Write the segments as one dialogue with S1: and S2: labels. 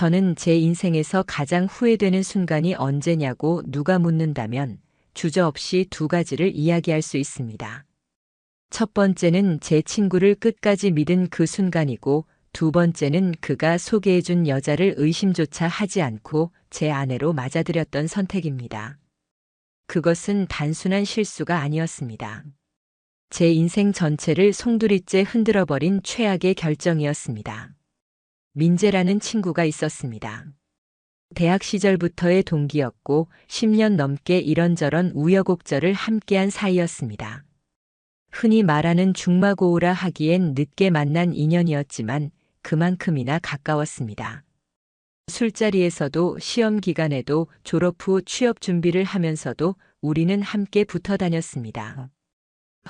S1: 저는 제 인생에서 가장 후회되는 순간이 언제냐고 누가 묻는다면 주저없이 두 가지를 이야기할 수 있습니다. 첫 번째는 제 친구를 끝까지 믿은 그 순간이고, 두 번째는 그가 소개해준 여자를 의심조차 하지 않고 제 아내로 맞아들였던 선택입니다. 그것은 단순한 실수가 아니었습니다. 제 인생 전체를 송두리째 흔들어버린 최악의 결정이었습니다. 민재라는 친구가 있었습니다. 대학 시절부터의 동기였고 10년 넘게 이런저런 우여곡절을 함께한 사이였습니다. 흔히 말하는 중마고우라 하기엔 늦게 만난 인연이었지만 그만큼이나 가까웠습니다. 술자리에서도 시험 기간에도 졸업 후 취업 준비를 하면서도 우리는 함께 붙어 다녔습니다.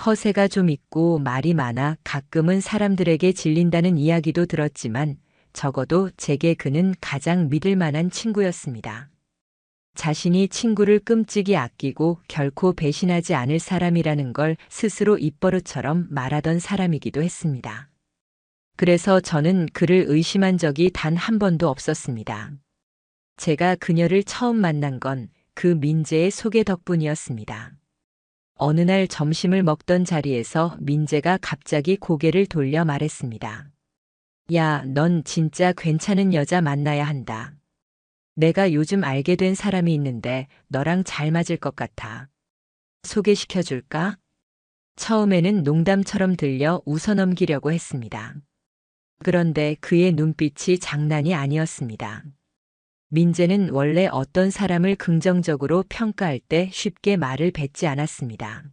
S1: 허세가 좀 있고 말이 많아 가끔은 사람들에게 질린다는 이야기도 들었지만 적어도 제게 그는 가장 믿을 만한 친구였습니다. 자신이 친구를 끔찍이 아끼고 결코 배신하지 않을 사람이라는 걸 스스로 입버릇처럼 말하던 사람이기도 했습니다. 그래서 저는 그를 의심한 적이 단 한 번도 없었습니다. 제가 그녀를 처음 만난 건 그 민재의 소개 덕분이었습니다. 어느 날 점심을 먹던 자리에서 민재가 갑자기 고개를 돌려 말했습니다. 야, 넌 진짜 괜찮은 여자 만나야 한다. 내가 요즘 알게 된 사람이 있는데 너랑 잘 맞을 것 같아. 소개시켜 줄까? 처음에는 농담처럼 들려 웃어넘기려고 했습니다. 그런데 그의 눈빛이 장난이 아니었습니다. 민재는 원래 어떤 사람을 긍정적으로 평가할 때 쉽게 말을 뱉지 않았습니다.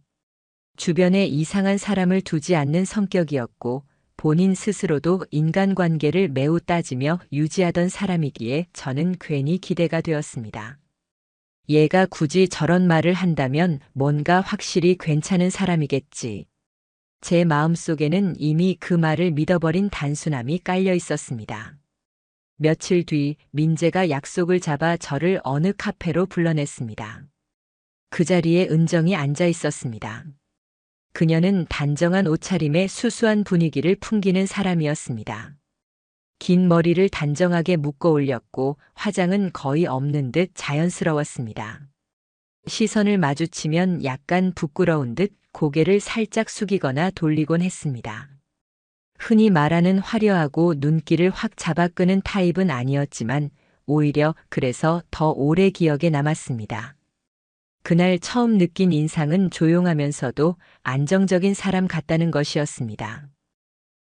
S1: 주변에 이상한 사람을 두지 않는 성격이었고 본인 스스로도 인간관계를 매우 따지며 유지하던 사람이기에 저는 괜히 기대가 되었습니다. 얘가 굳이 저런 말을 한다면 뭔가 확실히 괜찮은 사람이겠지. 제 마음속에는 이미 그 말을 믿어버린 단순함이 깔려 있었습니다. 며칠 뒤 민재가 약속을 잡아 저를 어느 카페로 불러냈습니다. 그 자리에 은정이 앉아 있었습니다. 그녀는 단정한 옷차림에 수수한 분위기를 풍기는 사람이었습니다. 긴 머리를 단정하게 묶어 올렸고 화장은 거의 없는 듯 자연스러웠습니다. 시선을 마주치면 약간 부끄러운 듯 고개를 살짝 숙이거나 돌리곤 했습니다. 흔히 말하는 화려하고 눈길을 확 잡아끄는 타입은 아니었지만 오히려 그래서 더 오래 기억에 남았습니다. 그날 처음 느낀 인상은 조용하면서도 안정적인 사람 같다는 것이었습니다.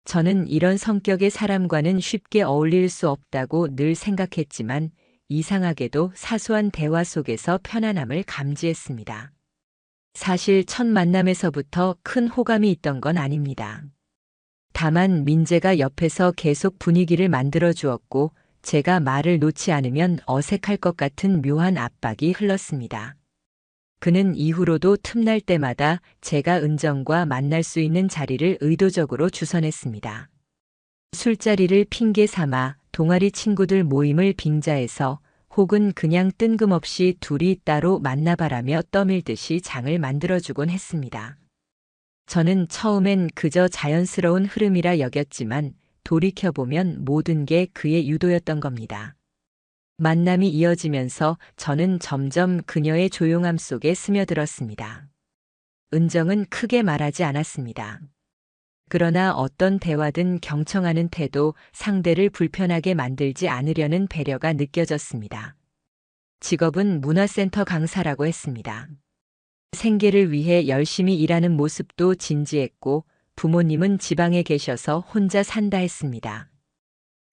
S1: 저는 이런 성격의 사람과는 쉽게 어울릴 수 없다고 늘 생각했지만 이상하게도 사소한 대화 속에서 편안함을 감지했습니다. 사실 첫 만남에서부터 큰 호감이 있던 건 아닙니다. 다만 민재가 옆에서 계속 분위기를 만들어 주었고 제가 말을 놓지 않으면 어색할 것 같은 묘한 압박이 흘렀습니다. 그는 이후로도 틈날 때마다 제가 은정과 만날 수 있는 자리를 의도적으로 주선했습니다. 술자리를 핑계 삼아 동아리 친구들 모임을 빙자해서 혹은 그냥 뜬금없이 둘이 따로 만나봐라며 떠밀듯이 장을 만들어주곤 했습니다. 저는 처음엔 그저 자연스러운 흐름이라 여겼지만 돌이켜보면 모든 게 그의 유도였던 겁니다. 만남이 이어지면서 저는 점점 그녀의 조용함 속에 스며들었습니다. 은정은 크게 말하지 않았습니다. 그러나 어떤 대화든 경청하는 태도, 상대를 불편하게 만들지 않으려는 배려가 느껴졌습니다. 직업은 문화센터 강사라고 했습니다. 생계를 위해 열심히 일하는 모습도 진지했고 부모님은 지방에 계셔서 혼자 산다 했습니다.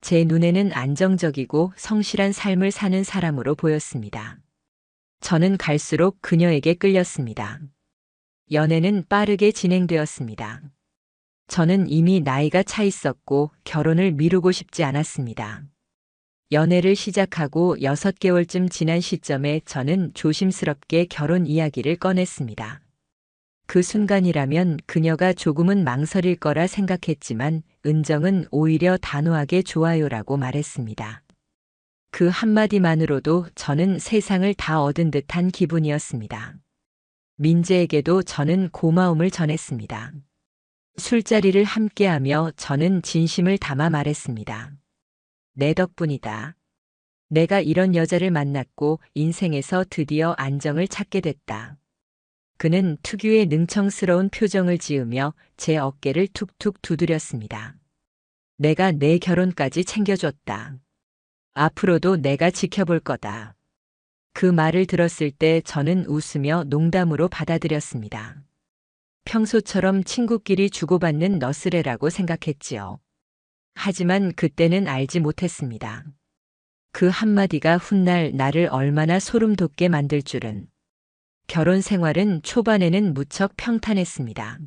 S1: 제 눈에는 안정적이고 성실한 삶을 사는 사람으로 보였습니다. 저는 갈수록 그녀에게 끌렸습니다. 연애는 빠르게 진행되었습니다. 저는 이미 나이가 차 있었고 결혼을 미루고 싶지 않았습니다. 연애를 시작하고 6개월쯤 지난 시점에 저는 조심스럽게 결혼 이야기를 꺼냈습니다. 그 순간이라면 그녀가 조금은 망설일 거라 생각했지만 은정은 오히려 단호하게 좋아요라고 말했습니다. 그 한마디만으로도 저는 세상을 다 얻은 듯한 기분이었습니다. 민재에게도 저는 고마움을 전했습니다. 술자리를 함께하며 저는 진심을 담아 말했습니다. 내 덕분이다. 내가 이런 여자를 만났고 인생에서 드디어 안정을 찾게 됐다. 그는 특유의 능청스러운 표정을 지으며 제 어깨를 툭툭 두드렸습니다. 내가 내 결혼까지 챙겨줬다. 앞으로도 내가 지켜볼 거다. 그 말을 들었을 때 저는 웃으며 농담으로 받아들였습니다. 평소처럼 친구끼리 주고받는 너스레라고 생각했지요. 하지만 그때는 알지 못했습니다. 그 한마디가 훗날 나를 얼마나 소름 돋게 만들 줄은. 결혼 생활은 초반에는 무척 평탄했습니다.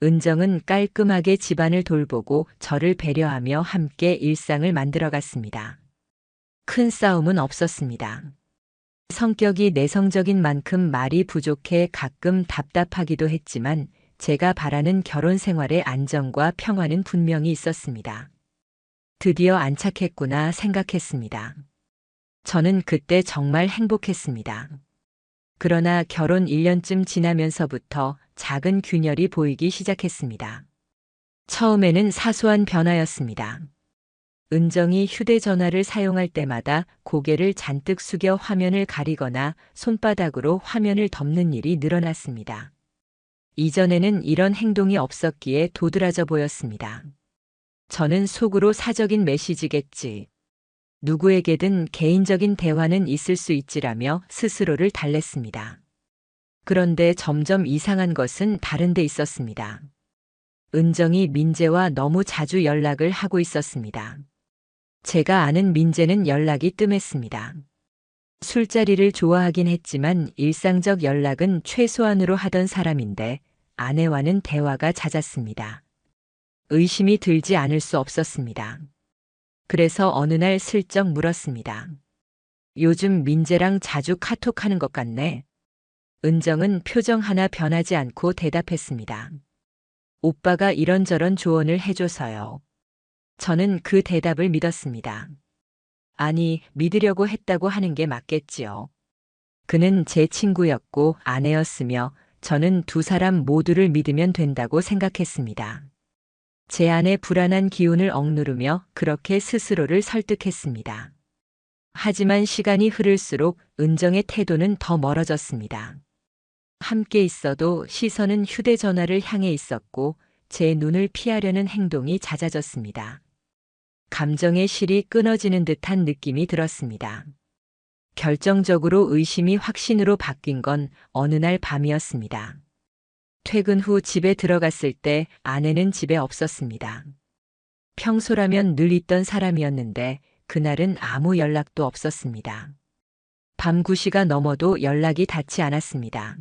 S1: 은정은 깔끔하게 집안을 돌보고 저를 배려하며 함께 일상을 만들어갔습니다. 큰 싸움은 없었습니다. 성격이 내성적인 만큼 말이 부족해 가끔 답답하기도 했지만 제가 바라는 결혼 생활의 안정과 평화는 분명히 있었습니다. 드디어 안착했구나 생각했습니다. 저는 그때 정말 행복했습니다. 그러나 결혼 1년쯤 지나면서부터 작은 균열이 보이기 시작했습니다. 처음에는 사소한 변화였습니다. 은정이 휴대전화를 사용할 때마다 고개를 잔뜩 숙여 화면을 가리거나 손바닥으로 화면을 덮는 일이 늘어났습니다. 이전에는 이런 행동이 없었기에 도드라져 보였습니다. 저는 속으로 사적인 메시지겠지. 누구에게든 개인적인 대화는 있을 수 있지라며 스스로를 달랬습니다. 그런데 점점 이상한 것은 다른 데 있었습니다. 은정이 민재와 너무 자주 연락을 하고 있었습니다. 제가 아는 민재는 연락이 뜸했습니다. 술자리를 좋아하긴 했지만 일상적 연락은 최소한으로 하던 사람인데 아내와는 대화가 잦았습니다. 의심이 들지 않을 수 없었습니다. 그래서 어느 날 슬쩍 물었습니다. 요즘 민재랑 자주 카톡하는 것 같네. 은정은 표정 하나 변하지 않고 대답했습니다. 오빠가 이런저런 조언을 해줘서요. 저는 그 대답을 믿었습니다. 아니, 믿으려고 했다고 하는 게 맞겠지요. 그는 제 친구였고 아내였으며 저는 두 사람 모두를 믿으면 된다고 생각했습니다. 제 안의 불안한 기운을 억누르며 그렇게 스스로를 설득했습니다. 하지만 시간이 흐를수록 은정의 태도는 더 멀어졌습니다. 함께 있어도 시선은 휴대전화를 향해 있었고 제 눈을 피하려는 행동이 잦아졌습니다. 감정의 실이 끊어지는 듯한 느낌이 들었습니다. 결정적으로 의심이 확신으로 바뀐 건 어느 날 밤이었습니다. 퇴근 후 집에 들어갔을 때 아내는 집에 없었습니다. 평소라면 늘 있던 사람이었는데 그날은 아무 연락도 없었습니다. 밤 9시가 넘어도 연락이 닿지 않았습니다.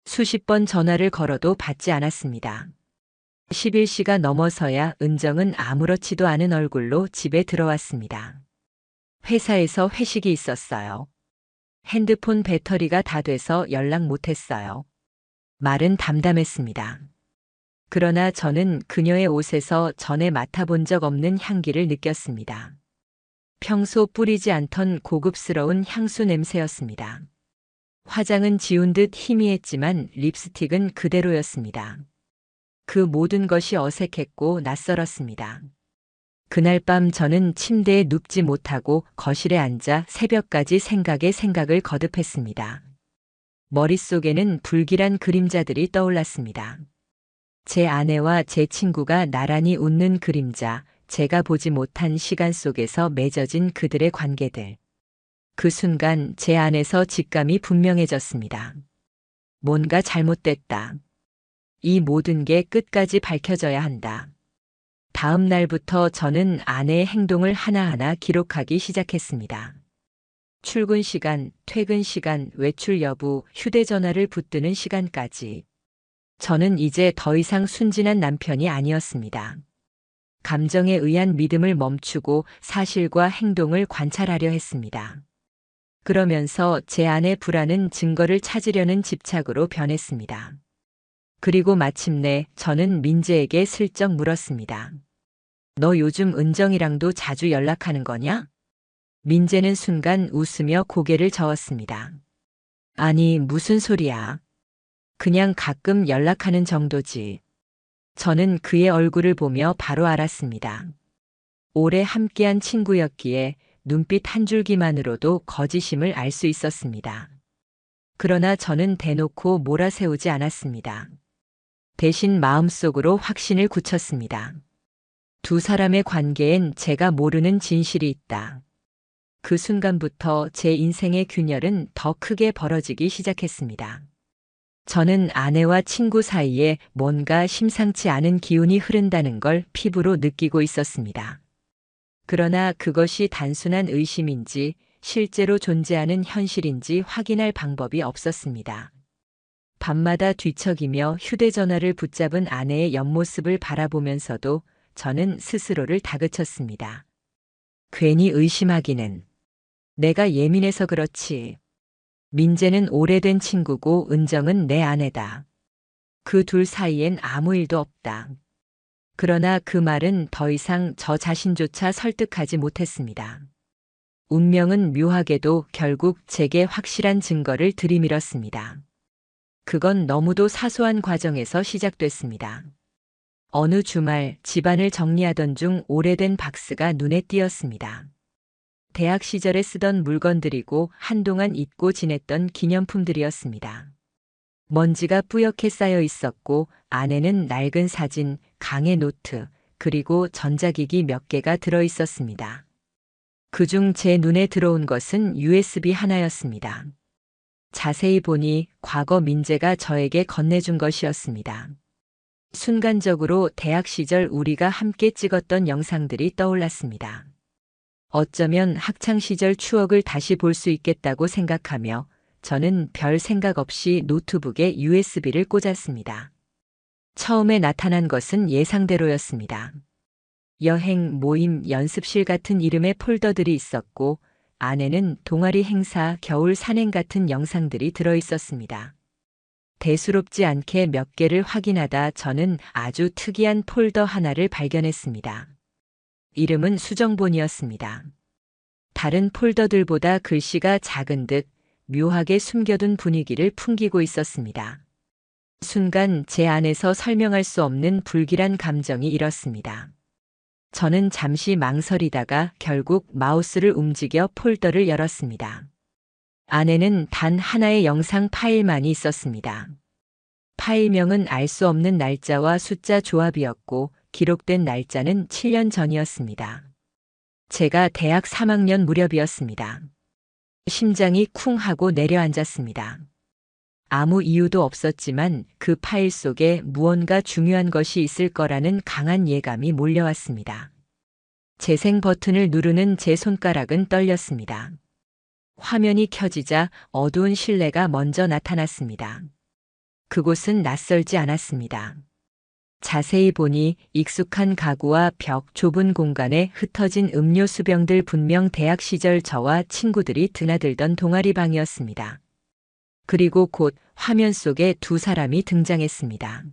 S1: 수십 번 전화를 걸어도 받지 않았습니다. 11시가 넘어서야 은정은 아무렇지도 않은 얼굴로 집에 들어왔습니다. 회사에서 회식이 있었어요. 핸드폰 배터리가 다 돼서 연락 못했어요. 말은 담담했습니다. 그러나 저는 그녀의 옷에서 전에 맡아본 적 없는 향기를 느꼈습니다. 평소 뿌리지 않던 고급스러운 향수 냄새였습니다. 화장은 지운 듯 희미했지만 립스틱은 그대로였습니다. 그 모든 것이 어색했고 낯설었습니다. 그날 밤 저는 침대에 눕지 못하고 거실에 앉아 새벽까지 생각에 생각을 거듭했습니다. 머릿속에는 불길한 그림자들이 떠올랐습니다. 제 아내와 제 친구가 나란히 웃는 그림자, 제가 보지 못한 시간 속에서 맺어진 그들의 관계들. 그 순간 제 안에서 직감이 분명해졌습니다. 뭔가 잘못됐다. 이 모든 게 끝까지 밝혀져야 한다. 다음 날부터 저는 아내의 행동을 하나하나 기록하기 시작했습니다. 출근 시간, 퇴근 시간, 외출 여부, 휴대전화를 붙드는 시간까지. 저는 이제 더 이상 순진한 남편이 아니었습니다. 감정에 의한 믿음을 멈추고 사실과 행동을 관찰하려 했습니다. 그러면서 제 안의 불안은 증거를 찾으려는 집착으로 변했습니다. 그리고 마침내 저는 민재에게 슬쩍 물었습니다. 너 요즘 은정이랑도 자주 연락하는 거냐? 민재는 순간 웃으며 고개를 저었습니다. 아니, 무슨 소리야. 그냥 가끔 연락하는 정도지. 저는 그의 얼굴을 보며 바로 알았습니다. 오래 함께한 친구였기에 눈빛 한 줄기만으로도 거짓임을 알 수 있었습니다. 그러나 저는 대놓고 몰아세우지 않았습니다. 대신 마음속으로 확신을 굳혔습니다. 두 사람의 관계엔 제가 모르는 진실이 있다. 그 순간부터 제 인생의 균열은 더 크게 벌어지기 시작했습니다. 저는 아내와 친구 사이에 뭔가 심상치 않은 기운이 흐른다는 걸 피부로 느끼고 있었습니다. 그러나 그것이 단순한 의심인지 실제로 존재하는 현실인지 확인할 방법이 없었습니다. 밤마다 뒤척이며 휴대전화를 붙잡은 아내의 옆모습을 바라보면서도 저는 스스로를 다그쳤습니다. 괜히 의심하기는. 내가 예민해서 그렇지. 민재는 오래된 친구고 은정은 내 아내다. 그 둘 사이엔 아무 일도 없다. 그러나 그 말은 더 이상 저 자신조차 설득하지 못했습니다. 운명은 묘하게도 결국 제게 확실한 증거를 들이밀었습니다. 그건 너무도 사소한 과정에서 시작됐습니다. 어느 주말 집안을 정리하던 중 오래된 박스가 눈에 띄었습니다. 대학 시절에 쓰던 물건들이고 한동안 잊고 지냈던 기념품들이었습니다. 먼지가 뿌옇게 쌓여 있었고 안에는 낡은 사진, 강의 노트, 그리고 전자기기 몇 개가 들어 있었습니다. 그중 제 눈에 들어온 것은 USB 하나였습니다. 자세히 보니 과거 민재가 저에게 건네준 것이었습니다. 순간적으로 대학 시절 우리가 함께 찍었던 영상들이 떠올랐습니다. 어쩌면 학창 시절 추억을 다시 볼 수 있겠다고 생각하며 저는 별 생각 없이 노트북에 USB를 꽂았습니다. 처음에 나타난 것은 예상대로였습니다. 여행, 모임, 연습실 같은 이름의 폴더들이 있었고 안에는 동아리 행사, 겨울 산행 같은 영상들이 들어 있었습니다. 대수롭지 않게 몇 개를 확인하다 저는 아주 특이한 폴더 하나를 발견했습니다. 이름은 수정본이었습니다. 다른 폴더들보다 글씨가 작은 듯 묘하게 숨겨둔 분위기를 풍기고 있었습니다. 순간 제 안에서 설명할 수 없는 불길한 감정이 일었습니다. 저는 잠시 망설이다가 결국 마우스를 움직여 폴더를 열었습니다. 안에는 단 하나의 영상 파일만이 있었습니다. 파일명은 알 수 없는 날짜와 숫자 조합이었고 기록된 날짜는 7년 전이었습니다. 제가 대학 3학년 무렵이었습니다. 심장이 쿵 하고 내려앉았습니다. 아무 이유도 없었지만 그 파일 속에 무언가 중요한 것이 있을 거라는 강한 예감이 몰려왔습니다. 재생 버튼을 누르는 제 손가락은 떨렸습니다. 화면이 켜지자 어두운 실내가 먼저 나타났습니다. 그곳은 낯설지 않았습니다. 자세히 보니 익숙한 가구와 벽, 좁은 공간에 흩어진 음료 수병들, 분명 대학 시절 저와 친구들이 드나들던 동아리방이었습니다. 그리고 곧 화면 속에 두 사람이 등장했습니다.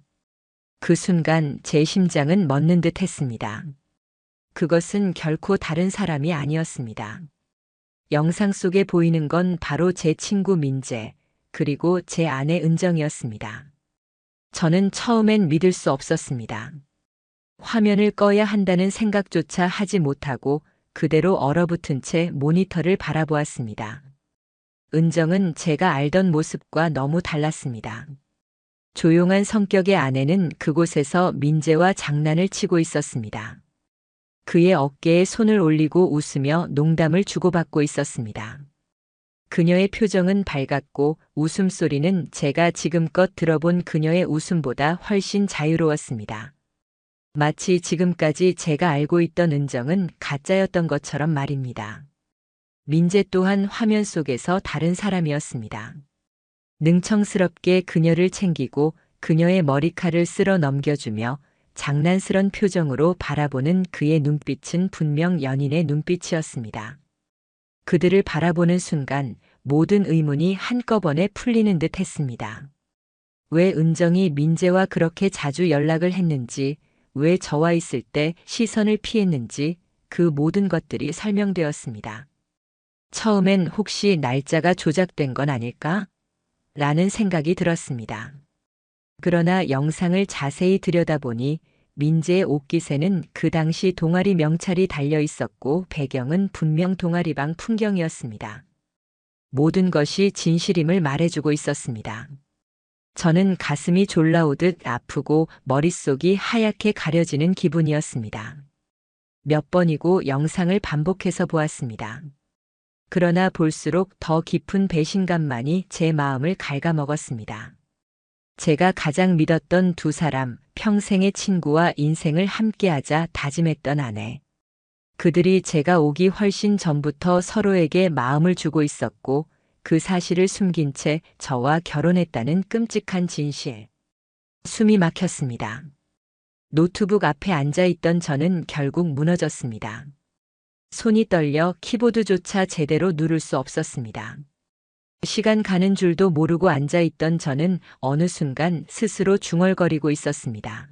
S1: 그 순간 제 심장은 멎는 듯 했습니다. 그것은 결코 다른 사람이 아니었습니다. 영상 속에 보이는 건 바로 제 친구 민재, 그리고 제 아내 은정이었습니다. 저는 처음엔 믿을 수 없었습니다. 화면을 꺼야 한다는 생각조차 하지 못하고 그대로 얼어붙은 채 모니터를 바라보았습니다. 은정은 제가 알던 모습과 너무 달랐습니다. 조용한 성격의 아내는 그곳에서 민재와 장난을 치고 있었습니다. 그의 어깨에 손을 올리고 웃으며 농담을 주고받고 있었습니다. 그녀의 표정은 밝았고 웃음소리는 제가 지금껏 들어본 그녀의 웃음보다 훨씬 자유로웠습니다. 마치 지금까지 제가 알고 있던 은정은 가짜였던 것처럼 말입니다. 민재 또한 화면 속에서 다른 사람이었습니다. 능청스럽게 그녀를 챙기고 그녀의 머리칼을 쓸어 넘겨주며 장난스런 표정으로 바라보는 그의 눈빛은 분명 연인의 눈빛이었습니다. 그들을 바라보는 순간 모든 의문이 한꺼번에 풀리는 듯 했습니다. 왜 은정이 민재와 그렇게 자주 연락을 했는지, 왜 저와 있을 때 시선을 피했는지 그 모든 것들이 설명되었습니다. 처음엔 혹시 날짜가 조작된 건 아닐까? 라는 생각이 들었습니다. 그러나 영상을 자세히 들여다보니 민재의 옷깃에는 그 당시 동아리 명찰이 달려 있었고 배경은 분명 동아리방 풍경이었습니다. 모든 것이 진실임을 말해주고 있었습니다. 저는 가슴이 졸라오듯 아프고 머릿속이 하얗게 가려지는 기분이었습니다. 몇 번이고 영상을 반복해서 보았습니다. 그러나 볼수록 더 깊은 배신감만이 제 마음을 갉아먹었습니다. 제가 가장 믿었던 두 사람, 평생의 친구와 인생을 함께하자 다짐했던 아내. 그들이 제가 오기 훨씬 전부터 서로에게 마음을 주고 있었고 그 사실을 숨긴 채 저와 결혼했다는 끔찍한 진실. 숨이 막혔습니다. 노트북 앞에 앉아있던 저는 결국 무너졌습니다. 손이 떨려 키보드조차 제대로 누를 수 없었습니다. 시간 가는 줄도 모르고 앉아있던 저는 어느 순간 스스로 중얼거리고 있었습니다.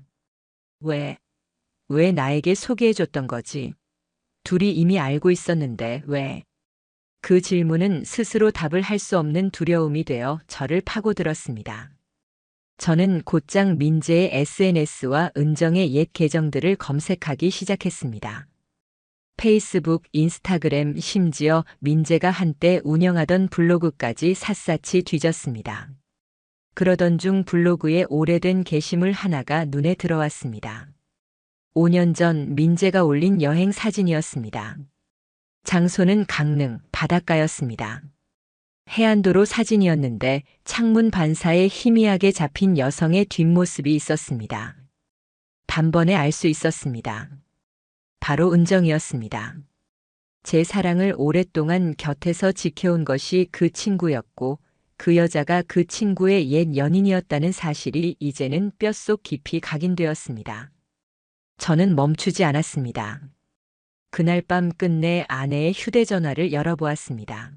S1: 왜 나에게 소개해줬던 거지? 둘이 이미 알고 있었는데 왜? 그 질문은 스스로 답을 할 수 없는 두려움이 되어 저를 파고들었습니다. 저는 곧장 민재의 SNS와 은정의 옛 계정들을 검색하기 시작했습니다. 페이스북, 인스타그램, 심지어 민재가 한때 운영하던 블로그까지 샅샅이 뒤졌습니다. 그러던 중 블로그에 오래된 게시물 하나가 눈에 들어왔습니다. 5년 전 민재가 올린 여행 사진이었습니다. 장소는 강릉 바닷가였습니다. 해안도로 사진이었는데 창문 반사에 희미하게 잡힌 여성의 뒷모습이 있었습니다. 단번에 알 수 있었습니다. 바로 은정이었습니다. 제 사랑을 오랫동안 곁에서 지켜온 것이 그 친구였고 그 여자가 그 친구의 옛 연인이었다는 사실이 이제는 뼛속 깊이 각인되었습니다. 저는 멈추지 않았습니다. 그날 밤 끝내 아내의 휴대전화를 열어보았습니다.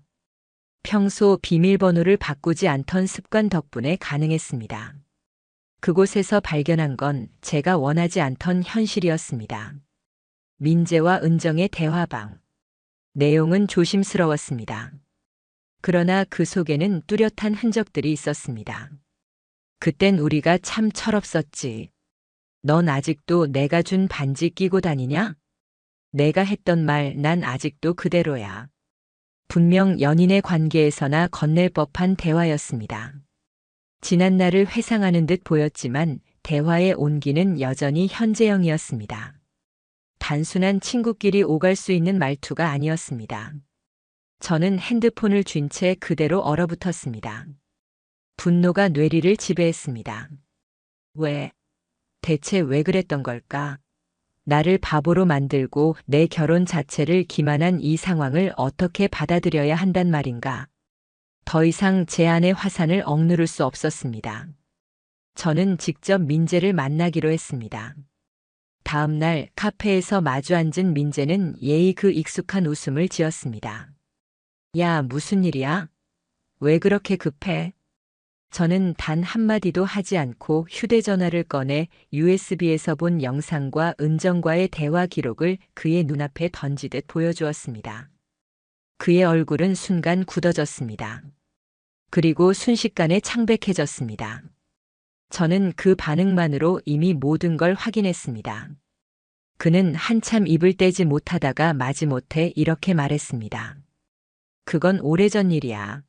S1: 평소 비밀번호를 바꾸지 않던 습관 덕분에 가능했습니다. 그곳에서 발견한 건 제가 원하지 않던 현실이었습니다. 민재와 은정의 대화방. 내용은 조심스러웠습니다. 그러나 그 속에는 뚜렷한 흔적들이 있었습니다. 그땐 우리가 참 철없었지. 넌 아직도 내가 준 반지 끼고 다니냐? 내가 했던 말 난 아직도 그대로야. 분명 연인의 관계에서나 건넬 법한 대화였습니다. 지난 날을 회상하는 듯 보였지만 대화의 온기는 여전히 현재형이었습니다. 단순한 친구끼리 오갈 수 있는 말투가 아니었습니다. 저는 핸드폰을 쥔 채 그대로 얼어붙었습니다. 분노가 뇌리를 지배했습니다. 대체 왜 그랬던 걸까? 나를 바보로 만들고 내 결혼 자체를 기만한 이 상황을 어떻게 받아들여야 한단 말인가? 더 이상 제 안의 화산을 억누를 수 없었습니다. 저는 직접 민재를 만나기로 했습니다. 다음 날 카페에서 마주 앉은 민재는 예의 그 익숙한 웃음을 지었습니다. 야, 무슨 일이야? 왜 그렇게 급해? 저는 단 한마디도 하지 않고 휴대전화를 꺼내 USB에서 본 영상과 은정과의 대화 기록을 그의 눈앞에 던지듯 보여주었습니다. 그의 얼굴은 순간 굳어졌습니다. 그리고 순식간에 창백해졌습니다. 저는 그 반응만으로 이미 모든 걸 확인했습니다. 그는 한참 입을 떼지 못하다가 마지못해 이렇게 말했습니다. 그건 오래전 일이야.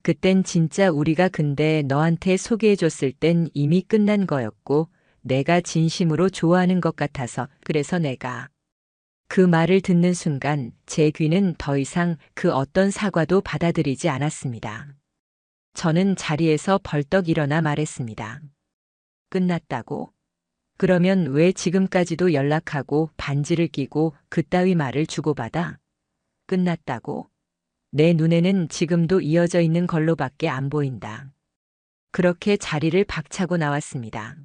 S1: 그땐 진짜 우리가 근데 너한테 소개해줬을 땐 이미 끝난 거였고 내가 진심으로 좋아하는 것 같아서 그래서 내가 그 말을 듣는 순간 제 귀는 더 이상 그 어떤 사과도 받아들이지 않았습니다. 저는 자리에서 벌떡 일어나 말했습니다. 끝났다고? 그러면 왜 지금까지도 연락하고 반지를 끼고 그따위 말을 주고받아? 끝났다고? 내 눈에는 지금도 이어져 있는 걸로밖에 안 보인다. 그렇게 자리를 박차고 나왔습니다.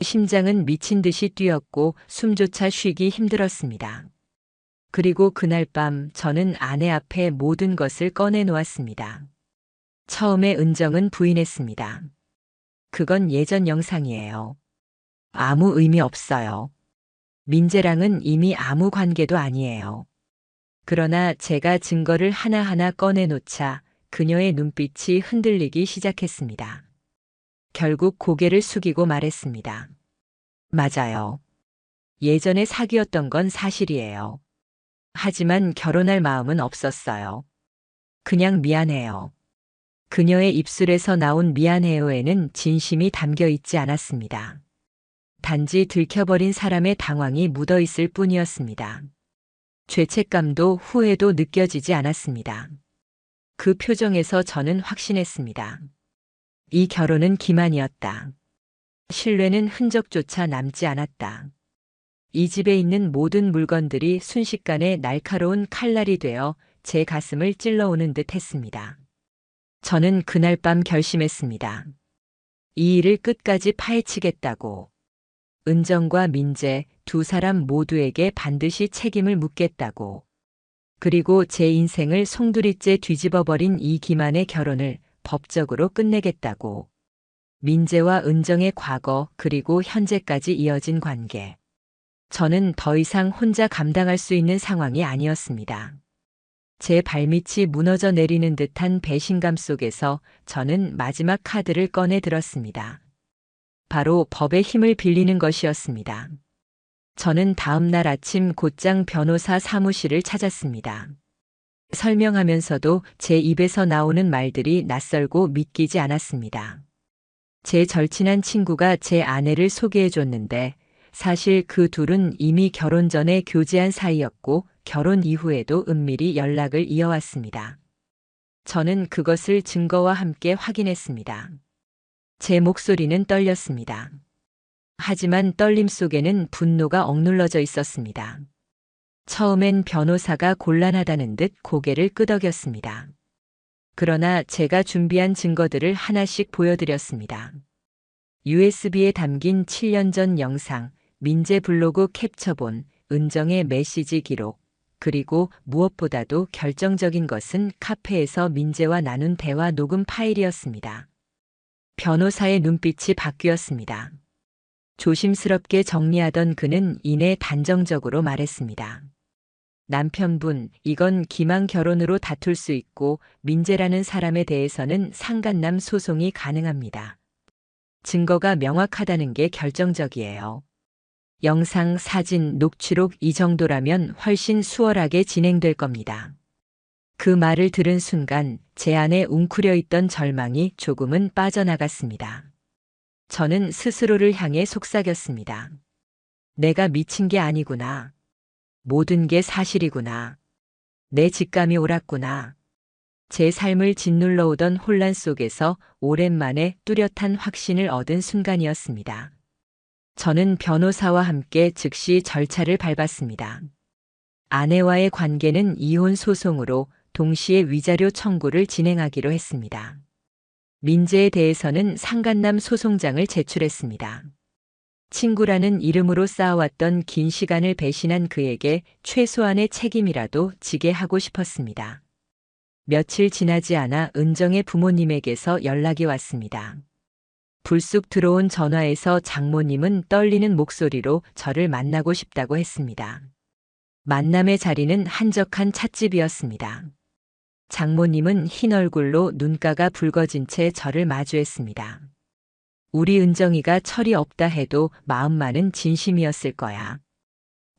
S1: 심장은 미친 듯이 뛰었고 숨조차 쉬기 힘들었습니다. 그리고 그날 밤 저는 아내 앞에 모든 것을 꺼내놓았습니다. 처음에 은정은 부인했습니다. 그건 예전 영상이에요. 아무 의미 없어요. 민재랑은 이미 아무 관계도 아니에요. 그러나 제가 증거를 하나하나 꺼내놓자 그녀의 눈빛이 흔들리기 시작했습니다. 결국 고개를 숙이고 말했습니다. 맞아요. 예전에 사귀었던 건 사실이에요. 하지만 결혼할 마음은 없었어요. 그냥 미안해요. 그녀의 입술에서 나온 미안해요에는 진심이 담겨 있지 않았습니다. 단지 들켜버린 사람의 당황이 묻어 있을 뿐이었습니다. 죄책감도 후회도 느껴지지 않았습니다. 그 표정에서 저는 확신했습니다. 이 결혼은 기만이었다. 신뢰는 흔적조차 남지 않았다. 이 집에 있는 모든 물건들이 순식간에 날카로운 칼날이 되어 제 가슴을 찔러오는 듯 했습니다. 저는 그날 밤 결심했습니다. 이 일을 끝까지 파헤치겠다고. 은정과 민재 두 사람 모두에게 반드시 책임을 묻겠다고. 그리고 제 인생을 송두리째 뒤집어버린 이 기만의 결혼을 법적으로 끝내겠다고. 민재와 은정의 과거 그리고 현재까지 이어진 관계. 저는 더 이상 혼자 감당할 수 있는 상황이 아니었습니다. 제 발밑이 무너져 내리는 듯한 배신감 속에서 저는 마지막 카드를 꺼내 들었습니다. 바로 법의 힘을 빌리는 것이었습니다. 저는 다음 날 아침 곧장 변호사 사무실을 찾았습니다. 설명하면서도 제 입에서 나오는 말들이 낯설고 믿기지 않았습니다. 제 절친한 친구가 제 아내를 소개해 줬는데 사실 그 둘은 이미 결혼 전에 교제한 사이였고 결혼 이후에도 은밀히 연락을 이어왔습니다. 저는 그것을 증거와 함께 확인했습니다. 제 목소리는 떨렸습니다. 하지만 떨림 속에는 분노가 억눌러져 있었습니다. 처음엔 변호사가 곤란하다는 듯 고개를 끄덕였습니다. 그러나 제가 준비한 증거들을 하나씩 보여드렸습니다. USB에 담긴 7년 전 영상, 민재 블로그 캡처본, 은정의 메시지 기록, 그리고 무엇보다도 결정적인 것은 카페에서 민재와 나눈 대화 녹음 파일이었습니다. 변호사의 눈빛이 바뀌었습니다. 조심스럽게 정리하던 그는 이내 단정적으로 말했습니다. 남편분, 이건 기망 결혼으로 다툴 수 있고 민재라는 사람에 대해서는 상간남 소송이 가능합니다. 증거가 명확하다는 게 결정적이에요. 영상, 사진, 녹취록 이 정도라면 훨씬 수월하게 진행될 겁니다. 그 말을 들은 순간 제 안에 웅크려 있던 절망이 조금은 빠져나갔습니다. 저는 스스로를 향해 속삭였습니다. 내가 미친 게 아니구나. 모든 게 사실이구나. 내 직감이 옳았구나. 제 삶을 짓눌러 오던 혼란 속에서 오랜만에 뚜렷한 확신을 얻은 순간이었습니다. 저는 변호사와 함께 즉시 절차를 밟았습니다. 아내와의 관계는 이혼 소송으로 동시에 위자료 청구를 진행하기로 했습니다. 민재에 대해서는 상간남 소송장을 제출했습니다. 친구라는 이름으로 쌓아왔던 긴 시간을 배신한 그에게 최소한의 책임이라도 지게 하고 싶었습니다. 며칠 지나지 않아 은정의 부모님에게서 연락이 왔습니다. 불쑥 들어온 전화에서 장모님은 떨리는 목소리로 저를 만나고 싶다고 했습니다. 만남의 자리는 한적한 찻집이었습니다. 장모님은 흰 얼굴로 눈가가 붉어진 채 저를 마주했습니다. 우리 은정이가 철이 없다 해도 마음만은 진심이었을 거야.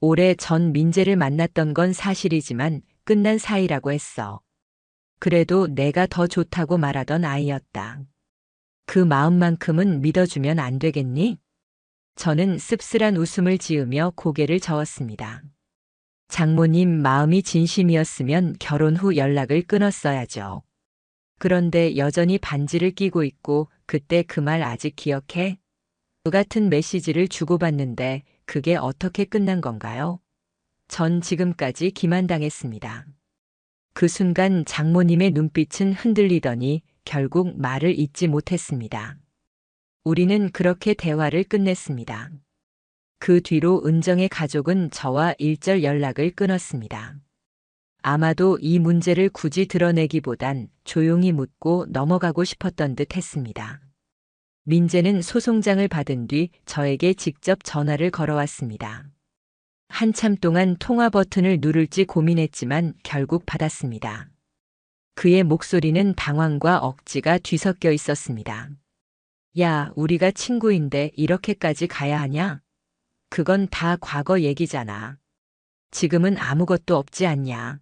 S1: 오래 전 민재를 만났던 건 사실이지만 끝난 사이라고 했어. 그래도 내가 더 좋다고 말하던 아이였다. 그 마음만큼은 믿어주면 안 되겠니? 저는 씁쓸한 웃음을 지으며 고개를 저었습니다. 장모님 마음이 진심이었으면 결혼 후 연락을 끊었어야죠. 그런데 여전히 반지를 끼고 있고 그때 그 말 아직 기억해? 그 같은 메시지를 주고받는데 그게 어떻게 끝난 건가요? 전 지금까지 기만당했습니다. 그 순간 장모님의 눈빛은 흔들리더니 결국 말을 잇지 못했습니다. 우리는 그렇게 대화를 끝냈습니다. 그 뒤로 은정의 가족은 저와 일절 연락을 끊었습니다. 아마도 이 문제를 굳이 드러내기보단 조용히 묻고 넘어가고 싶었던 듯 했습니다. 민재는 소송장을 받은 뒤 저에게 직접 전화를 걸어왔습니다. 한참 동안 통화 버튼을 누를지 고민했지만 결국 받았습니다. 그의 목소리는 당황과 억지가 뒤섞여 있었습니다. 야, 우리가 친구인데 이렇게까지 가야 하냐? 그건 다 과거 얘기잖아. 지금은 아무것도 없지 않냐.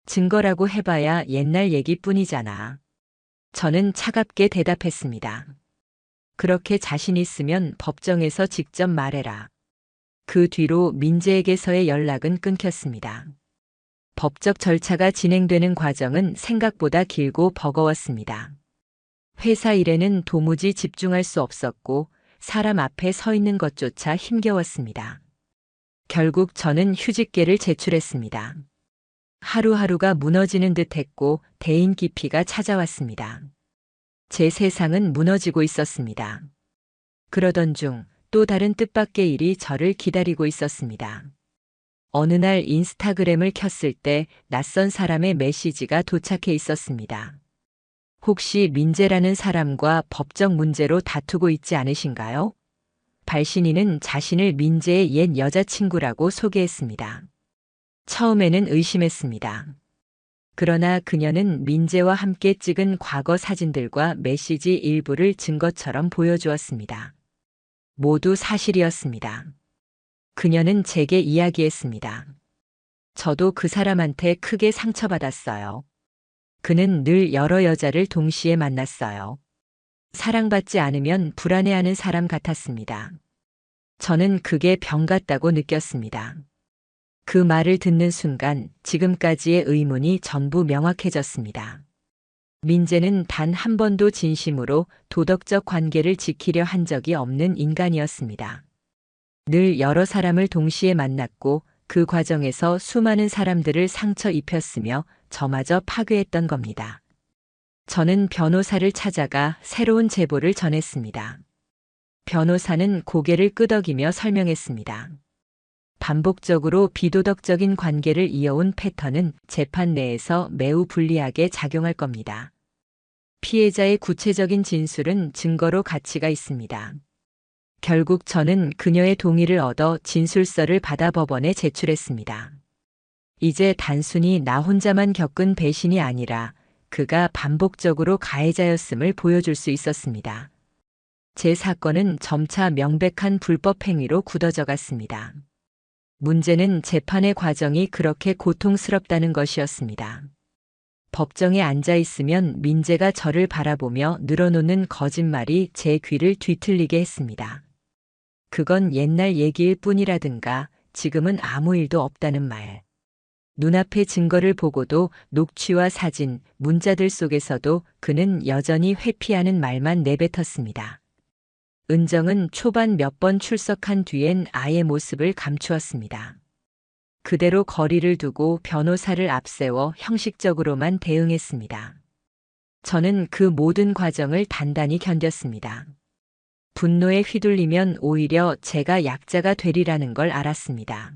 S1: 증거라고 해봐야 옛날 얘기뿐이잖아. 저는 차갑게 대답했습니다. 그렇게 자신 있으면 법정에서 직접 말해라. 그 뒤로 민재에게서의 연락은 끊겼습니다. 법적 절차가 진행되는 과정은 생각보다 길고 버거웠습니다. 회사 일에는 도무지 집중할 수 없었고 사람 앞에 서 있는 것조차 힘겨웠습니다. 결국 저는 휴직계를 제출했습니다. 하루하루가 무너지는 듯 했고 대인 기피가 찾아왔습니다. 제 세상은 무너지고 있었습니다. 그러던 중 또 다른 뜻밖의 일이 저를 기다리고 있었습니다. 어느 날 인스타그램을 켰을 때 낯선 사람의 메시지가 도착해 있었습니다. 혹시 민재라는 사람과 법적 문제로 다투고 있지 않으신가요? 발신인은 자신을 민재의 옛 여자친구라고 소개했습니다. 처음에는 의심했습니다. 그러나 그녀는 민재와 함께 찍은 과거 사진들과 메시지 일부를 증거처럼 보여주었습니다. 모두 사실이었습니다. 그녀는 제게 이야기했습니다. 저도 그 사람한테 크게 상처받았어요. 그는 늘 여러 여자를 동시에 만났어요. 사랑받지 않으면 불안해하는 사람 같았습니다. 저는 그게 병 같다고 느꼈습니다. 그 말을 듣는 순간 지금까지의 의문이 전부 명확해졌습니다. 민재는 단 한 번도 진심으로 도덕적 관계를 지키려 한 적이 없는 인간이었습니다. 늘 여러 사람을 동시에 만났고 그 과정에서 수많은 사람들을 상처 입혔으며 저마저 파괴했던 겁니다. 저는 변호사를 찾아가 새로운 제보를 전했습니다. 변호사는 고개를 끄덕이며 설명했습니다. 반복적으로 비도덕적인 관계를 이어온 패턴은 재판 내에서 매우 불리하게 작용할 겁니다. 피해자의 구체적인 진술은 증거로 가치가 있습니다. 결국 저는 그녀의 동의를 얻어 진술서를 받아 법원에 제출했습니다. 이제 단순히 나 혼자만 겪은 배신이 아니라 그가 반복적으로 가해자였음을 보여줄 수 있었습니다. 제 사건은 점차 명백한 불법 행위로 굳어져 갔습니다. 문제는 재판의 과정이 그렇게 고통스럽다는 것이었습니다. 법정에 앉아 있으면 민재가 저를 바라보며 늘어놓는 거짓말이 제 귀를 뒤틀리게 했습니다. 그건 옛날 얘기일 뿐이라든가 지금은 아무 일도 없다는 말. 눈앞의 증거를 보고도 녹취와 사진, 문자들 속에서도 그는 여전히 회피하는 말만 내뱉었습니다. 은정은 초반 몇 번 출석한 뒤엔 아예 모습을 감추었습니다. 그대로 거리를 두고 변호사를 앞세워 형식적으로만 대응했습니다. 저는 그 모든 과정을 단단히 견뎠습니다. 분노에 휘둘리면 오히려 제가 약자가 되리라는 걸 알았습니다.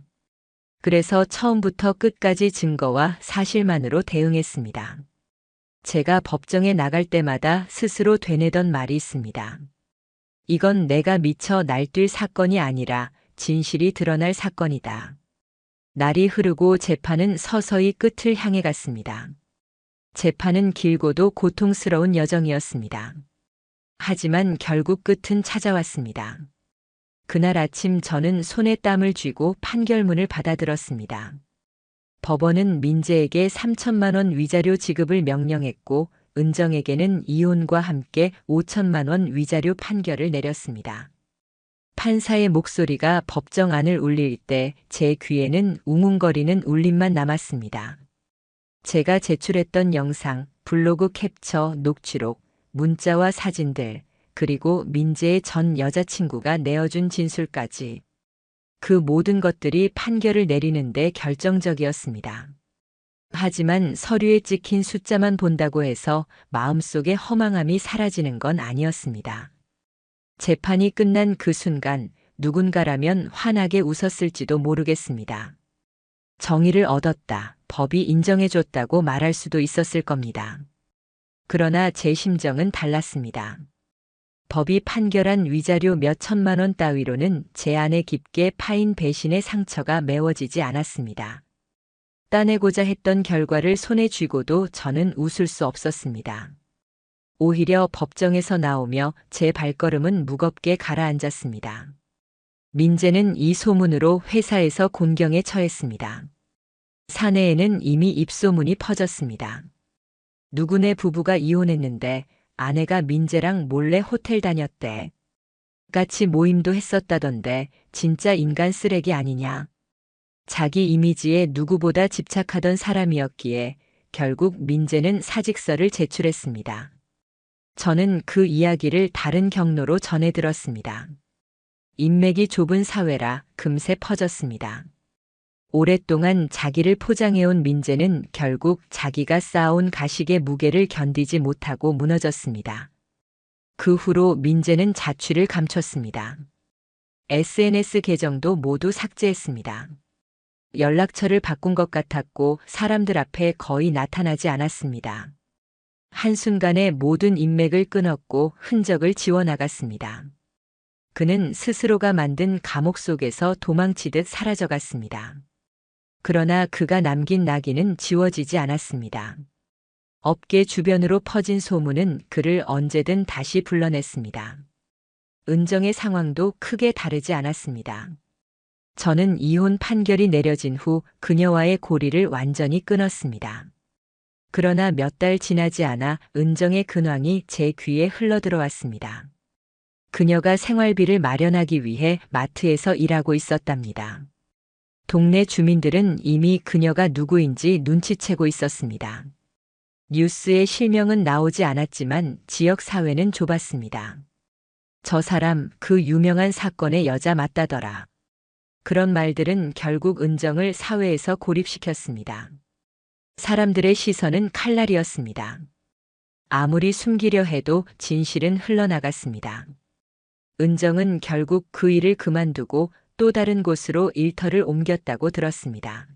S1: 그래서 처음부터 끝까지 증거와 사실만으로 대응했습니다. 제가 법정에 나갈 때마다 스스로 되뇌던 말이 있습니다. 이건 내가 미쳐 날뛸 사건이 아니라 진실이 드러날 사건이다. 날이 흐르고 재판은 서서히 끝을 향해 갔습니다. 재판은 길고도 고통스러운 여정이었습니다. 하지만 결국 끝은 찾아왔습니다. 그날 아침 저는 손에 땀을 쥐고 판결문을 받아들었습니다. 법원은 민재에게 3천만 원 위자료 지급을 명령했고 은정에게는 이혼과 함께 5천만 원 위자료 판결을 내렸습니다. 판사의 목소리가 법정 안을 울릴 때 제 귀에는 웅웅거리는 울림만 남았습니다. 제가 제출했던 영상, 블로그 캡처, 녹취록, 문자와 사진들, 그리고 민재의 전 여자친구가 내어준 진술까지. 그 모든 것들이 판결을 내리는데 결정적이었습니다. 하지만 서류에 찍힌 숫자만 본다고 해서 마음속의 허망함이 사라지는 건 아니었습니다. 재판이 끝난 그 순간 누군가라면 환하게 웃었을지도 모르겠습니다. 정의를 얻었다, 법이 인정해줬다고 말할 수도 있었을 겁니다. 그러나 제 심정은 달랐습니다. 법이 판결한 위자료 몇 천만 원 따위로는 제 안에 깊게 파인 배신의 상처가 메워지지 않았습니다. 따내고자 했던 결과를 손에 쥐고도 저는 웃을 수 없었습니다. 오히려 법정에서 나오며 제 발걸음은 무겁게 가라앉았습니다. 민재는 이 소문으로 회사에서 곤경에 처했습니다. 사내에는 이미 입소문이 퍼졌습니다. 누구네 부부가 이혼했는데 아내가 민재랑 몰래 호텔 다녔대. 같이 모임도 했었다던데 진짜 인간 쓰레기 아니냐. 자기 이미지에 누구보다 집착하던 사람이었기에 결국 민재는 사직서를 제출했습니다. 저는 그 이야기를 다른 경로로 전해 들었습니다. 인맥이 좁은 사회라 금세 퍼졌습니다. 오랫동안 자기를 포장해온 민재는 결국 자기가 쌓아온 가식의 무게를 견디지 못하고 무너졌습니다. 그 후로 민재는 자취를 감췄습니다. SNS 계정도 모두 삭제했습니다. 연락처를 바꾼 것 같았고 사람들 앞에 거의 나타나지 않았습니다. 한순간에 모든 인맥을 끊었고 흔적을 지워나갔습니다. 그는 스스로가 만든 감옥 속에서 도망치듯 사라져갔습니다. 그러나 그가 남긴 낙인은 지워지지 않았습니다. 업계 주변으로 퍼진 소문은 그를 언제든 다시 불러냈습니다. 은정의 상황도 크게 다르지 않았습니다. 저는 이혼 판결이 내려진 후 그녀와의 고리를 완전히 끊었습니다. 그러나 몇 달 지나지 않아 은정의 근황이 제 귀에 흘러들어왔습니다. 그녀가 생활비를 마련하기 위해 마트에서 일하고 있었답니다. 동네 주민들은 이미 그녀가 누구인지 눈치채고 있었습니다. 뉴스에 실명은 나오지 않았지만 지역 사회는 좁았습니다. 저 사람 그 유명한 사건의 여자 맞다더라. 그런 말들은 결국 은정을 사회에서 고립시켰습니다. 사람들의 시선은 칼날이었습니다. 아무리 숨기려 해도 진실은 흘러나갔습니다. 은정은 결국 그 일을 그만두고 또 다른 곳으로 일터를 옮겼다고 들었습니다.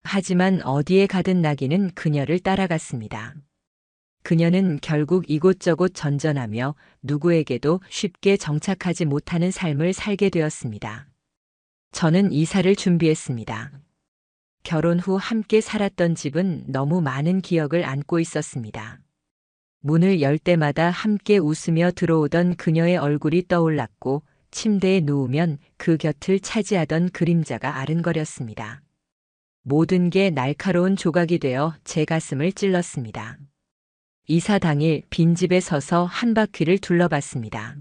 S1: 하지만 어디에 가든 낙인은 그녀를 따라갔습니다. 그녀는 결국 이곳저곳 전전하며 누구에게도 쉽게 정착하지 못하는 삶을 살게 되었습니다. 저는 이사를 준비했습니다. 결혼 후 함께 살았던 집은 너무 많은 기억을 안고 있었습니다. 문을 열 때마다 함께 웃으며 들어오던 그녀의 얼굴이 떠올랐고 침대에 누우면 그 곁을 차지하던 그림자가 아른거렸습니다. 모든 게 날카로운 조각이 되어 제 가슴을 찔렀습니다. 이사 당일 빈집에 서서 한 바퀴를 둘러봤습니다.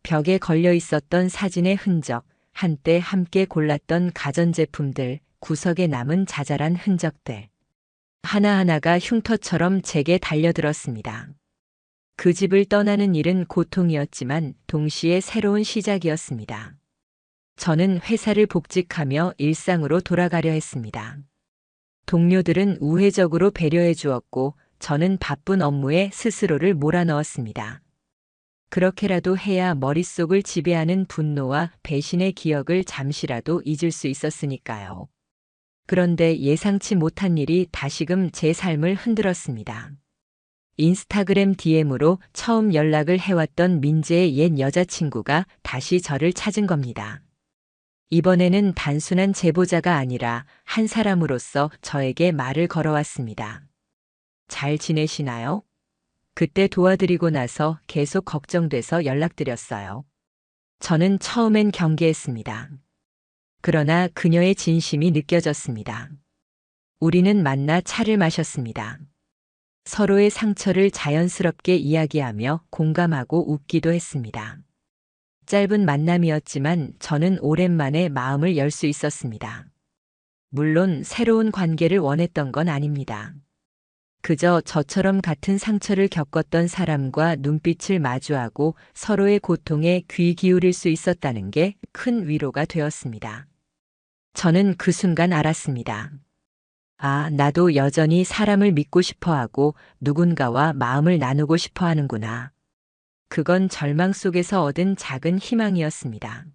S1: 벽에 걸려 있었던 사진의 흔적, 한때 함께 골랐던 가전제품들, 구석에 남은 자잘한 흔적들. 하나하나가 흉터처럼 제게 달려들었습니다. 그 집을 떠나는 일은 고통이었지만 동시에 새로운 시작이었습니다. 저는 회사를 복직하며 일상으로 돌아가려 했습니다. 동료들은 우회적으로 배려해 주었고 저는 바쁜 업무에 스스로를 몰아넣었습니다. 그렇게라도 해야 머릿속을 지배하는 분노와 배신의 기억을 잠시라도 잊을 수 있었으니까요. 그런데 예상치 못한 일이 다시금 제 삶을 흔들었습니다. 인스타그램 DM으로 처음 연락을 해왔던 민재의 옛 여자친구가 다시 저를 찾은 겁니다. 이번에는 단순한 제보자가 아니라 한 사람으로서 저에게 말을 걸어왔습니다. 잘 지내시나요? 그때 도와드리고 나서 계속 걱정돼서 연락드렸어요. 저는 처음엔 경계했습니다. 그러나 그녀의 진심이 느껴졌습니다. 우리는 만나 차를 마셨습니다. 서로의 상처를 자연스럽게 이야기하며 공감하고 웃기도 했습니다. 짧은 만남이었지만 저는 오랜만에 마음을 열 수 있었습니다. 물론 새로운 관계를 원했던 건 아닙니다. 그저 저처럼 같은 상처를 겪었던 사람과 눈빛을 마주하고 서로의 고통에 귀 기울일 수 있었다는 게 큰 위로가 되었습니다. 저는 그 순간 알았습니다. 아, 나도 여전히 사람을 믿고 싶어 하고 누군가와 마음을 나누고 싶어 하는구나. 그건 절망 속에서 얻은 작은 희망이었습니다.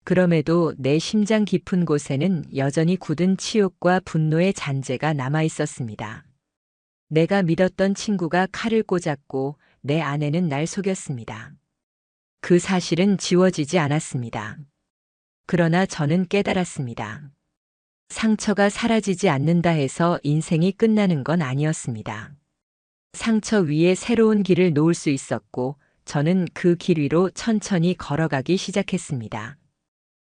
S1: 그럼에도 내 심장 깊은 곳에는 여전히 굳은 치욕과 분노의 잔재가 남아 있었습니다. 내가 믿었던 친구가 칼을 꽂았고 내 아내는 날 속였습니다. 그 사실은 지워지지 않았습니다. 그러나 저는 깨달았습니다. 상처가 사라지지 않는다 해서 인생이 끝나는 건 아니었습니다. 상처 위에 새로운 길을 놓을 수 있었고 저는 그 길 위로 천천히 걸어가기 시작했습니다.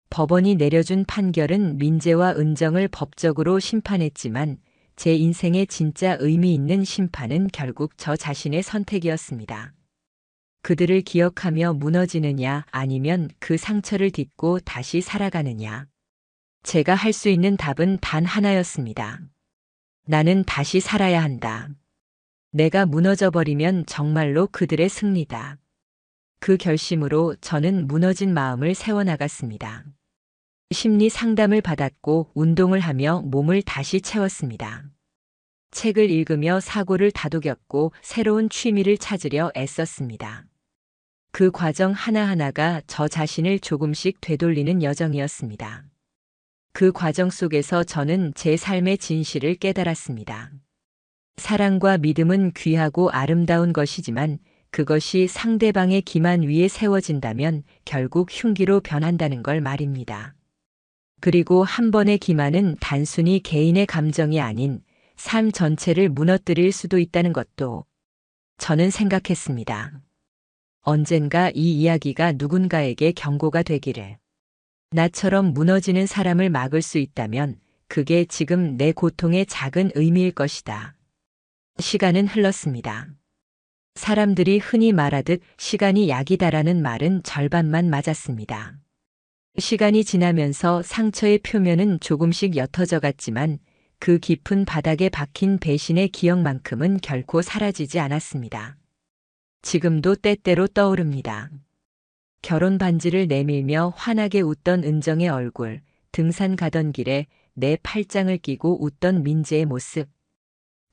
S1: 법원이 내려준 판결은 민재와 은정을 법적으로 심판했지만 제 인생의 진짜 의미 있는 심판은 결국 저 자신의 선택이었습니다. 그들을 기억하며 무너지느냐 아니면 그 상처를 딛고 다시 살아가느냐. 제가 할 수 있는 답은 단 하나였습니다. 나는 다시 살아야 한다. 내가 무너져버리면 정말로 그들의 승리다. 그 결심으로 저는 무너진 마음을 세워나갔습니다. 심리 상담을 받았고 운동을 하며 몸을 다시 채웠습니다. 책을 읽으며 사고를 다독였고 새로운 취미를 찾으려 애썼습니다. 그 과정 하나하나가 저 자신을 조금씩 되돌리는 여정이었습니다. 그 과정 속에서 저는 제 삶의 진실을 깨달았습니다. 사랑과 믿음은 귀하고 아름다운 것이지만 그것이 상대방의 기만 위에 세워진다면 결국 흉기로 변한다는 걸 말입니다. 그리고 한 번의 기만은 단순히 개인의 감정이 아닌 삶 전체를 무너뜨릴 수도 있다는 것도 저는 생각했습니다. 언젠가 이 이야기가 누군가에게 경고가 되기를. 나처럼 무너지는 사람을 막을 수 있다면 그게 지금 내 고통의 작은 의미일 것이다. 시간은 흘렀습니다. 사람들이 흔히 말하듯 시간이 약이다라는 말은 절반만 맞았습니다. 시간이 지나면서 상처의 표면은 조금씩 옅어져 갔지만 그 깊은 바닥에 박힌 배신의 기억만큼은 결코 사라지지 않았습니다. 지금도 때때로 떠오릅니다. 결혼 반지를 내밀며 환하게 웃던 은정의 얼굴, 등산 가던 길에 내 팔짱을 끼고 웃던 민재의 모습.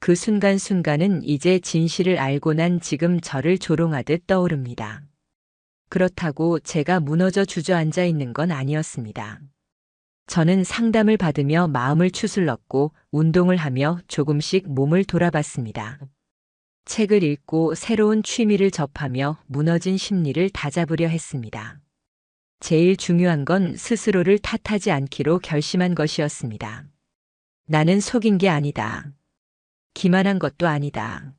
S1: 그 순간순간은 이제 진실을 알고 난 지금 저를 조롱하듯 떠오릅니다. 그렇다고 제가 무너져 주저앉아 있는 건 아니었습니다. 저는 상담을 받으며 마음을 추슬렀고 운동을 하며 조금씩 몸을 돌아봤습니다. 책을 읽고 새로운 취미를 접하며 무너진 심리를 다잡으려 했습니다. 제일 중요한 건 스스로를 탓하지 않기로 결심한 것이었습니다. 나는 속인 게 아니다. 기만한 것도 아니다.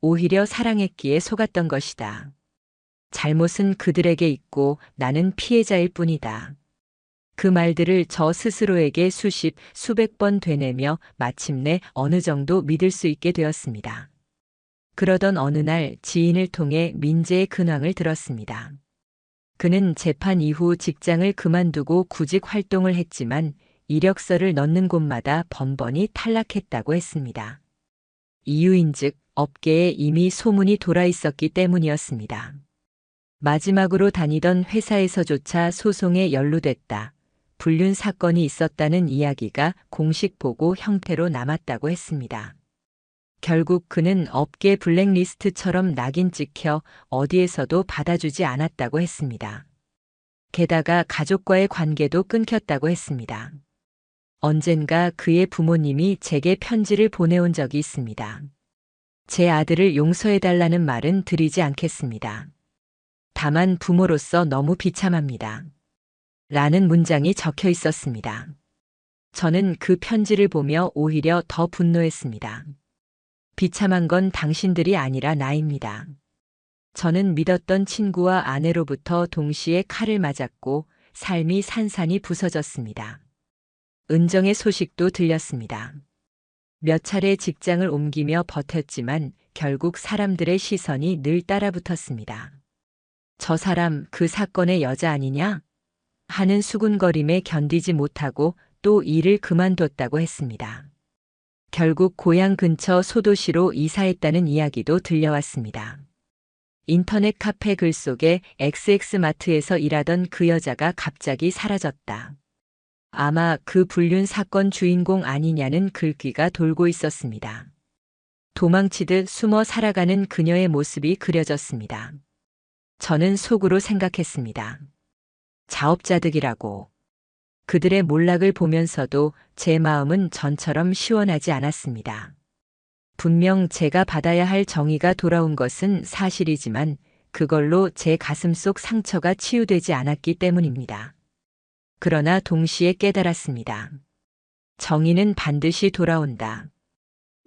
S1: 오히려 사랑했기에 속았던 것이다. 잘못은 그들에게 있고 나는 피해자일 뿐이다. 그 말들을 저 스스로에게 수백 번 되뇌며 마침내 어느 정도 믿을 수 있게 되었습니다. 그러던 어느 날 지인을 통해 민재의 근황을 들었습니다. 그는 재판 이후 직장을 그만두고 구직 활동을 했지만 이력서를 넣는 곳마다 번번이 탈락했다고 했습니다. 이유인즉 업계에 이미 소문이 돌아 있었기 때문이었습니다. 마지막으로 다니던 회사에서조차 소송에 연루됐다. 불륜 사건이 있었다는 이야기가 공식 보고 형태로 남았다고 했습니다. 결국 그는 업계 블랙리스트처럼 낙인 찍혀 어디에서도 받아주지 않았다고 했습니다. 게다가 가족과의 관계도 끊겼다고 했습니다. 언젠가 그의 부모님이 제게 편지를 보내온 적이 있습니다. 제 아들을 용서해달라는 말은 드리지 않겠습니다. 다만 부모로서 너무 비참합니다. 라는 문장이 적혀 있었습니다. 저는 그 편지를 보며 오히려 더 분노했습니다. 비참한 건 당신들이 아니라 나입니다. 저는 믿었던 친구와 아내로부터 동시에 칼을 맞았고 삶이 산산이 부서졌습니다. 은정의 소식도 들렸습니다. 몇 차례 직장을 옮기며 버텼지만 결국 사람들의 시선이 늘 따라붙었습니다. 저 사람 그 사건의 여자 아니냐? 하는 수군거림에 견디지 못하고 또 일을 그만뒀다고 했습니다. 결국 고향 근처 소도시로 이사했다는 이야기도 들려왔습니다. 인터넷 카페 글 속에 XX마트에서 일하던 그 여자가 갑자기 사라졌다. 아마 그 불륜 사건 주인공 아니냐는 글귀가 돌고 있었습니다. 도망치듯 숨어 살아가는 그녀의 모습이 그려졌습니다. 저는 속으로 생각했습니다. 자업자득이라고. 그들의 몰락을 보면서도 제 마음은 전처럼 시원하지 않았습니다. 분명 제가 받아야 할 정의가 돌아온 것은 사실이지만 그걸로 제 가슴속 상처가 치유되지 않았기 때문입니다. 그러나 동시에 깨달았습니다. 정의는 반드시 돌아온다.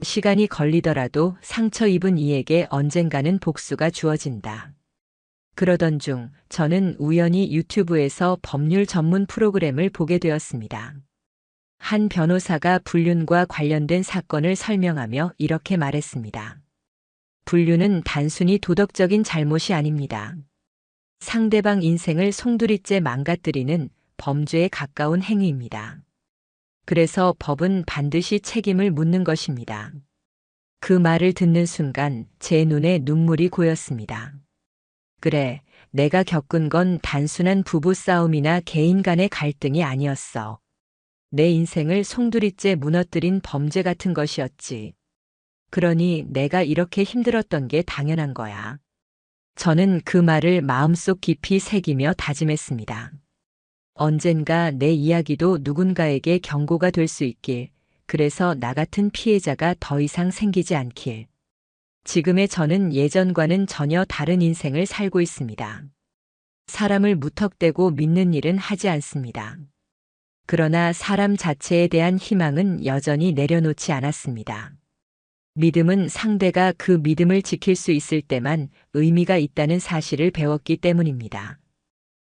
S1: 시간이 걸리더라도 상처 입은 이에게 언젠가는 복수가 주어진다. 그러던 중 저는 우연히 유튜브에서 법률 전문 프로그램을 보게 되었습니다. 한 변호사가 불륜과 관련된 사건을 설명하며 이렇게 말했습니다. 불륜은 단순히 도덕적인 잘못이 아닙니다. 상대방 인생을 송두리째 망가뜨리는 범죄에 가까운 행위입니다. 그래서 법은 반드시 책임을 묻는 것입니다. 그 말을 듣는 순간 제 눈에 눈물이 고였습니다. 그래, 내가 겪은 건 단순한 부부싸움이나 개인 간의 갈등이 아니었어. 내 인생을 송두리째 무너뜨린 범죄 같은 것이었지. 그러니 내가 이렇게 힘들었던 게 당연한 거야. 저는 그 말을 마음속 깊이 새기며 다짐했습니다. 언젠가 내 이야기도 누군가에게 경고가 될 수 있길, 그래서 나 같은 피해자가 더 이상 생기지 않길. 지금의 저는 예전과는 전혀 다른 인생을 살고 있습니다. 사람을 무턱대고 믿는 일은 하지 않습니다. 그러나 사람 자체에 대한 희망은 여전히 내려놓지 않았습니다. 믿음은 상대가 그 믿음을 지킬 수 있을 때만 의미가 있다는 사실을 배웠기 때문입니다.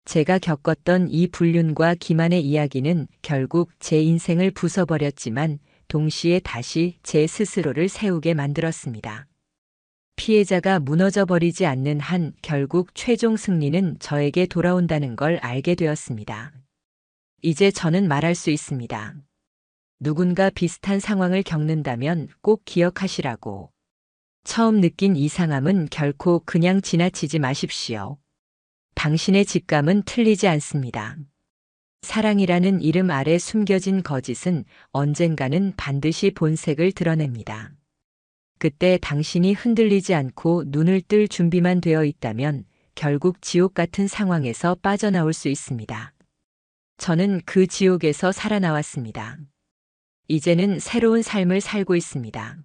S1: 제가 겪었던 이 불륜과 기만의 이야기는 결국 제 인생을 부숴버렸지만 동시에 다시 제 스스로를 세우게 만들었습니다. 피해자가 무너져 버리지 않는 한 결국 최종 승리는 저에게 돌아온다는 걸 알게 되었습니다. 이제 저는 말할 수 있습니다. 누군가 비슷한 상황을 겪는다면 꼭 기억하시라고. 처음 느낀 이상함은 결코 그냥 지나치지 마십시오. 당신의 직감은 틀리지 않습니다. 사랑이라는 이름 아래 숨겨진 거짓은 언젠가는 반드시 본색을 드러냅니다. 그때 당신이 흔들리지 않고 눈을 뜰 준비만 되어 있다면 결국 지옥 같은 상황에서 빠져나올 수 있습니다. 저는 그 지옥에서 살아나왔습니다. 이제는 새로운 삶을 살고 있습니다.